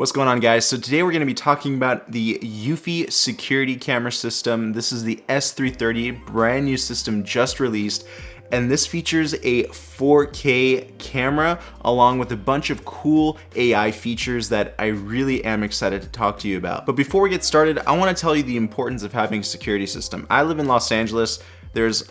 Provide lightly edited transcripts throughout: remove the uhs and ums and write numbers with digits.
What's going on, guys? So today we're going to be talking about the Eufy security camera system. This is the S330, brand new system just released, and this features a 4K camera along with a bunch of cool AI features that I really am excited to talk to you about. But before we get started, I want to tell you the importance of having a security system. I live in Los Angeles. There's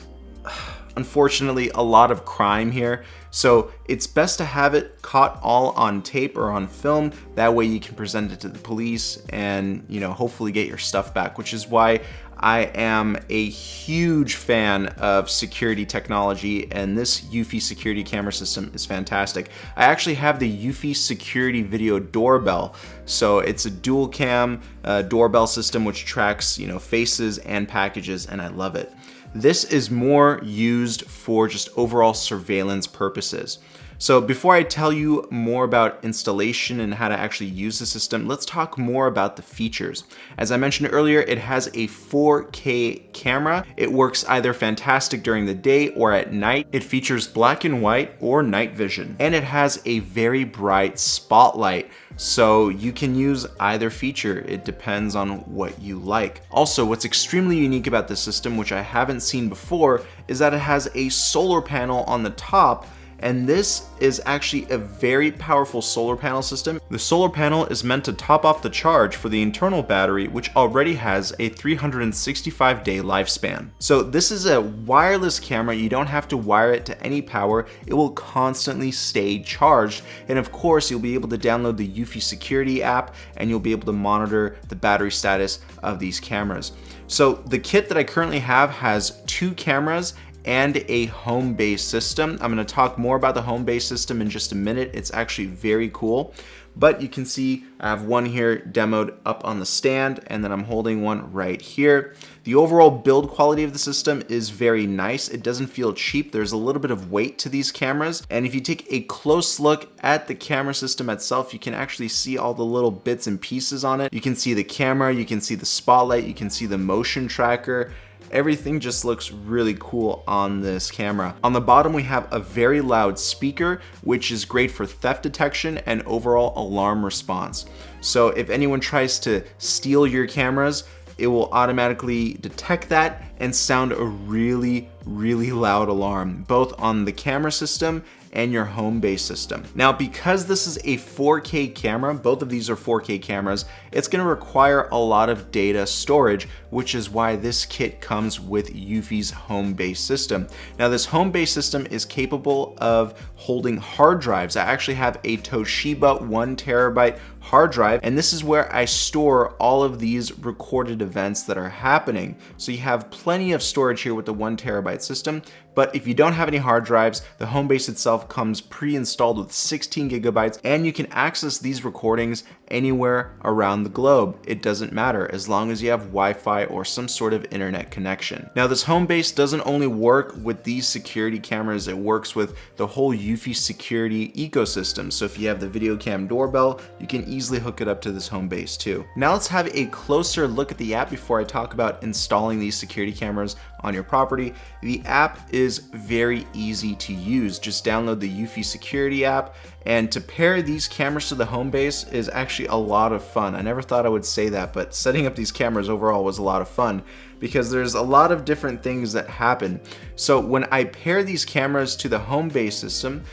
unfortunately a lot of crime here, so it's best to have it caught all on tape or on film. That way you can present it to the police and, hopefully get your stuff back, which is why I am a huge fan of security technology, and this Eufy security camera system is fantastic. I actually have the Eufy security video doorbell. So it's a dual cam doorbell system which tracks, faces and packages, and I love it. This is more used for just overall surveillance purposes. So before I tell you more about installation and how to actually use the system, let's talk more about the features. As I mentioned earlier, it has a 4K camera. It works either fantastic during the day or at night. It features black and white or night vision, and it has a very bright spotlight. So you can use either feature. It depends on what you like. Also, what's extremely unique about this system, which I haven't seen before, is that it has a solar panel on the top. And this is actually a very powerful solar panel system. The solar panel is meant to top off the charge for the internal battery, which already has a 365-day lifespan. So this is a wireless camera. You don't have to wire it to any power. It will constantly stay charged. And of course, you'll be able to download the Eufy security app, and you'll be able to monitor the battery status of these cameras. So the kit that I currently have has 2 cameras and a home-based system. I'm going to talk more about the home-based system in just a minute. It's actually very cool. But you can see I have one here demoed up on the stand, and then I'm holding one right here. The overall build quality of the system is very nice. It doesn't feel cheap. There's a little bit of weight to these cameras. And if you take a close look at the camera system itself, you can actually see all the little bits and pieces on it. You can see the camera, you can see the spotlight, you can see the motion tracker. Everything just looks really cool on this camera. On the bottom, we have a very loud speaker, which is great for theft detection and overall alarm response. So if anyone tries to steal your cameras, it will automatically detect that and sound a really, really loud alarm, both on the camera system and your home-based system. Now, because this is a 4K camera, both of these are 4K cameras, it's gonna require a lot of data storage, which is why this kit comes with Eufy's home-based system. Now, this home-based system is capable of holding hard drives. I actually have a Toshiba 1TB hard drive, and this is where I store all of these recorded events that are happening. So you have plenty of storage here with the 1TB system. But if you don't have any hard drives, the home base itself comes pre-installed with 16 gigabytes, and you can access these recordings anywhere around the globe. It doesn't matter as long as you have Wi-Fi or some sort of internet connection. Now, this home base doesn't only work with these security cameras, it works with the whole Eufy security ecosystem. So if you have the video cam doorbell, you can easily hook it up to this home base too. Now let's have a closer look at the app before I talk about installing these security cameras on your property. The app is very easy to use. Just download the Eufy security app, and to pair these cameras to the home base is actually a lot of fun. I never thought I would say that, but setting up these cameras overall was a lot of fun because there's a lot of different things that happen. So when I pair these cameras to the home base system,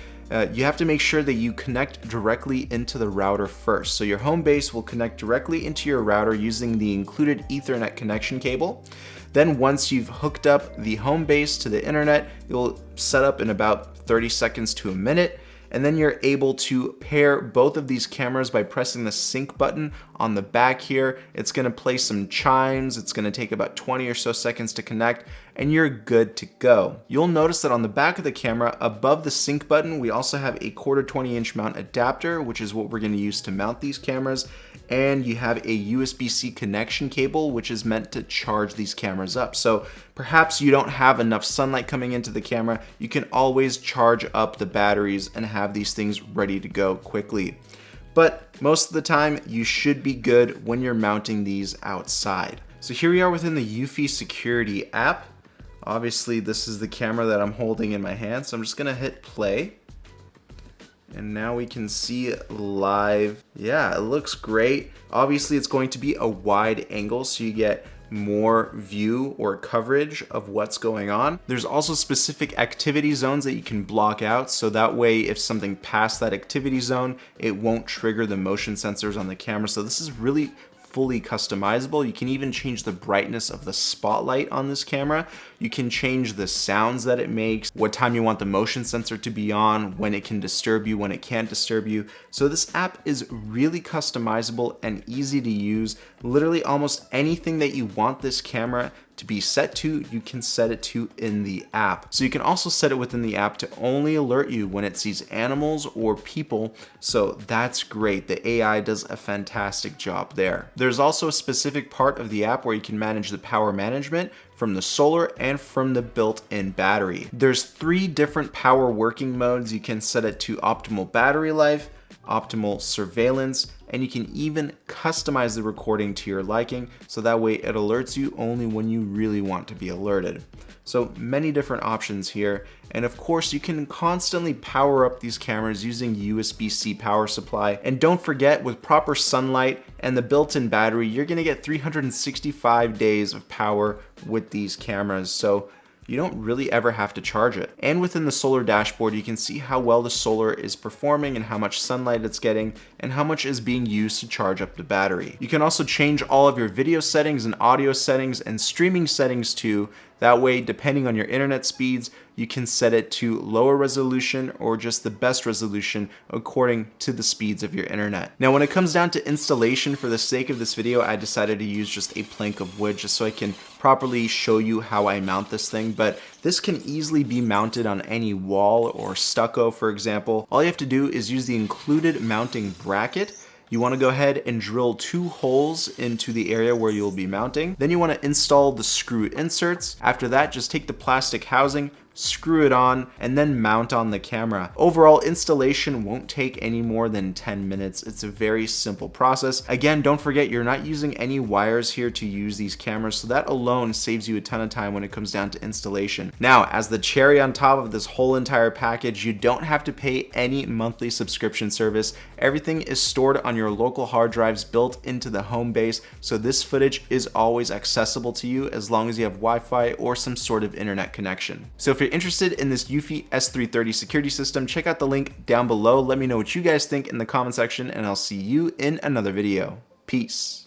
you have to make sure that you connect directly into the router first. So your home base will connect directly into your router using the included Ethernet connection cable. Then once you've hooked up the home base to the internet, you'll set up in about 30 seconds to a minute. And then you're able to pair both of these cameras by pressing the sync button on the back here. It's gonna play some chimes. It's gonna take about 20 or so seconds to connect, and you're good to go. You'll notice that on the back of the camera, above the sync button, we also have a 1/4 20-inch mount adapter, which is what we're gonna use to mount these cameras. And you have a USB-C connection cable, which is meant to charge these cameras up. So perhaps you don't have enough sunlight coming into the camera, you can always charge up the batteries and have these things ready to go quickly. But most of the time, you should be good when you're mounting these outside. So here we are within the Eufy security app. Obviously, this is the camera that I'm holding in my hand, so I'm just gonna hit play. And now we can see it live. Yeah, it looks great. Obviously, it's going to be a wide angle, so you get more view or coverage of what's going on. There's also specific activity zones that you can block out, so that way if something past that activity zone, it won't trigger the motion sensors on the camera. So this is really fully customizable. You can even change the brightness of the spotlight on this camera. You can change the sounds that it makes, what time you want the motion sensor to be on, when it can disturb you, when it can't disturb you. So this app is really customizable and easy to use. Literally almost anything that you want this camera to be set to, you can set it to in the app. So you can also set it within the app to only alert you when it sees animals or people. So that's great. The AI does a fantastic job there. There's also a specific part of the app where you can manage the power management from the solar and from the built-in battery. There's 3 different power working modes. You can set it to optimal battery life, optimal surveillance, and you can even customize the recording to your liking, so that way it alerts you only when you really want to be alerted. So many different options here. And of course, you can constantly power up these cameras using USB-C power supply. And don't forget, with proper sunlight and the built-in battery, you're gonna get 365 days of power with these cameras. So you don't really ever have to charge it. And within the solar dashboard, you can see how well the solar is performing and how much sunlight it's getting and how much is being used to charge up the battery. You can also change all of your video settings and audio settings and streaming settings too. That way, depending on your internet speeds, you can set it to lower resolution or just the best resolution according to the speeds of your internet. Now, when it comes down to installation, for the sake of this video, I decided to use just a plank of wood just so I can properly show you how I mount this thing, but this can easily be mounted on any wall or stucco, for example. All you have to do is use the included mounting bracket. You want to go ahead and drill 2 holes into the area where you'll be mounting. Then you want to install the screw inserts. After that, just take the plastic housing, screw it on, and then mount on the camera. Overall, installation won't take any more than 10 minutes. It's a very simple process. Again, don't forget, you're not using any wires here to use these cameras, so that alone saves you a ton of time when it comes down to installation. Now, as the cherry on top of this whole entire package, you don't have to pay any monthly subscription service. Everything is stored on your local hard drives built into the home base, so this footage is always accessible to you as long as you have Wi-Fi or some sort of internet connection. So if you're interested in this Eufy S330 security system, check out the link down below. Let me know what you guys think in the comment section, and I'll see you in another video. Peace.